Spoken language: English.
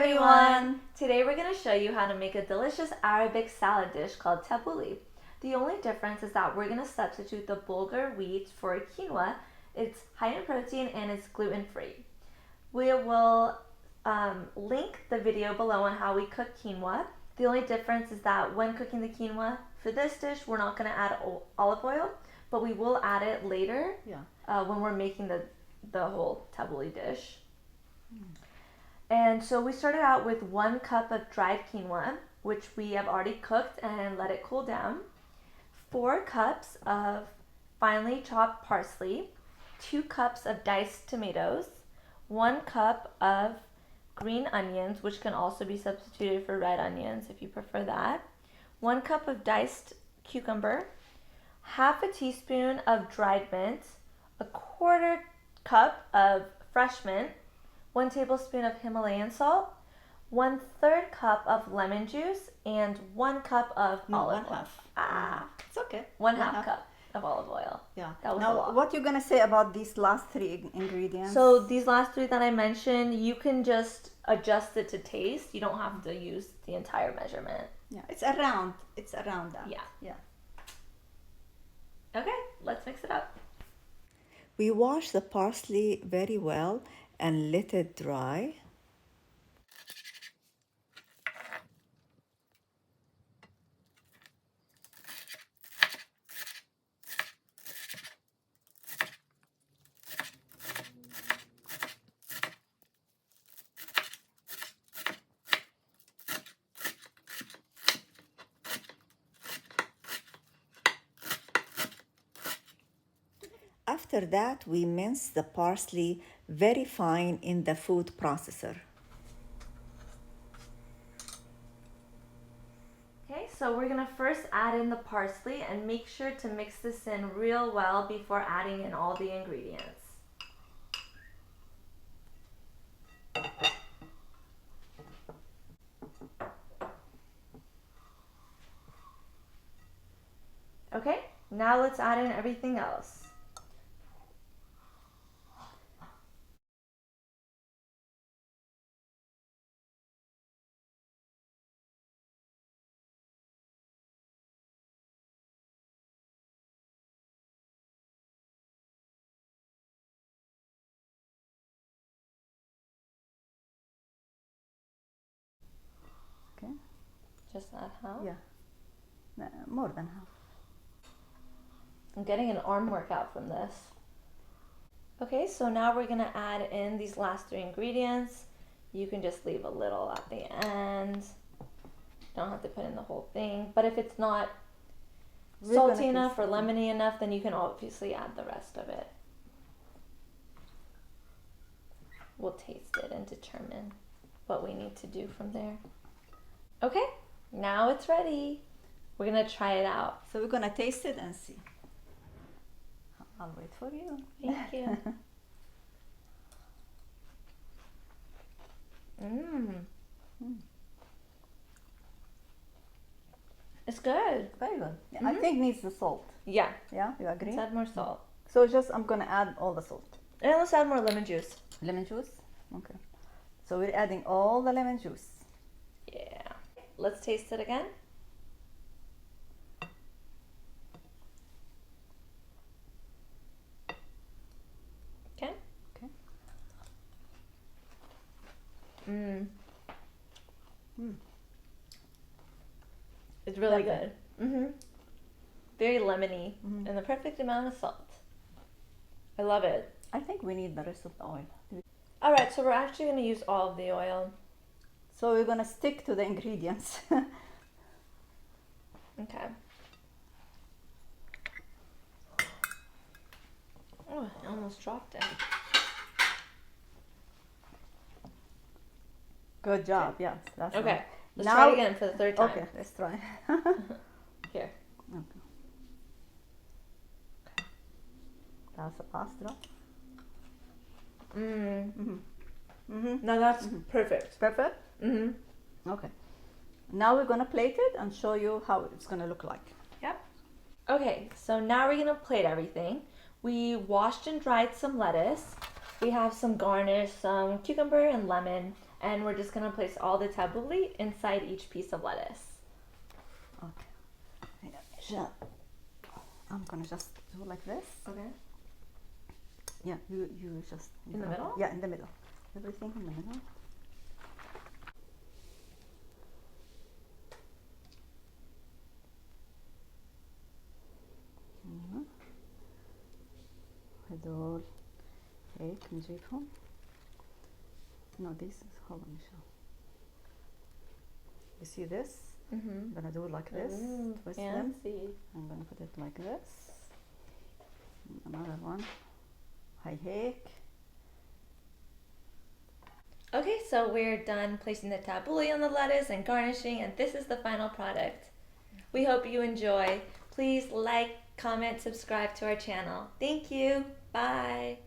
everyone! Today we're going to show you how to make a delicious Arabic salad dish called tabbouleh. The only difference is that we're going to substitute the bulgur wheat for quinoa. It's high in protein and it's gluten-free. We will link the video below on how we cook quinoa. The only difference is that when cooking the quinoa for this dish, we're not going to add olive oil, but we will add it later when we're making the whole tabbouleh dish. And so we started out with 1 cup of dried quinoa, which we have already cooked and let it cool down, 4 cups of finely chopped parsley, 2 cups of diced tomatoes, 1 cup of green onions, which can also be substituted for red onions if you prefer that, 1 cup of diced cucumber, half a teaspoon of dried mint, a 1/4 cup of fresh mint, 1 tablespoon of Himalayan salt, 1/3 cup of lemon juice, and 1 cup of olive oil. It's okay. 1/2 cup of olive oil. Yeah. That was a now, lot. what you gonna say about these last 3 ingredients? So these last 3 that I mentioned, you can just adjust it to taste. You don't have to use the entire measurement. Yeah, it's around that. Yeah. Okay, let's mix it up. We wash the parsley very well and let it dry. After that, we mince the parsley very fine in the food processor. Okay, so we're gonna first add in the parsley and make sure to mix this in real well before adding in all the ingredients. Okay, now let's add in everything else. Okay. Just add half? Yeah. More than half. I'm getting an arm workout from this. Okay, so now we're gonna add in these last 3 ingredients. You can just leave a little at the end. Don't have to put in the whole thing. But if it's not salty enough or lemony enough, then you can obviously add the rest of it. We'll taste it and determine what we need to do from there. Okay, now it's ready. We're gonna try it out. So we're gonna taste it and see. I'll wait for you. Thank you. It's good. Very good. Yeah, I think needs the salt. Yeah. Yeah, you agree? Let's add more salt. So I'm gonna add all the salt. And let's add more lemon juice. Lemon juice? Okay. So we're adding all the lemon juice. Yeah. Let's taste it again. Okay. Okay. It's really good. Very lemony and the perfect amount of salt. I love it. I think we need the rest of the oil. All right, so we're actually going to use all of the oil. So we're gonna stick to the ingredients. Okay. Oh, I almost dropped it. Good job. Yes, that's Okay. right. Let's try it again for the 3rd time. Okay, let's try. Here. Okay. That's a pasta. Now that's perfect. Perfect? Okay. Now we're gonna plate it and show you how it's gonna look like. Yep. Okay, so now we're gonna plate everything. We washed and dried some lettuce. We have some garnish, some cucumber and lemon, and we're just gonna place all the tabbouleh inside each piece of lettuce. Okay. I'm gonna just do like this. Okay. Yeah, you just In the middle? Yeah, in the middle. Everything in the middle. هدول هيك نجيبهم. No, this is hold on, Michelle. You see this? I'm gonna do it like this. Twist them. I'm gonna put it like this. Another one. هيك. Okay, so we're done placing the tabbouleh on the lettuce and garnishing, and this is the final product. We hope you enjoy. Please like, comment, subscribe to our channel. Thank you. Bye.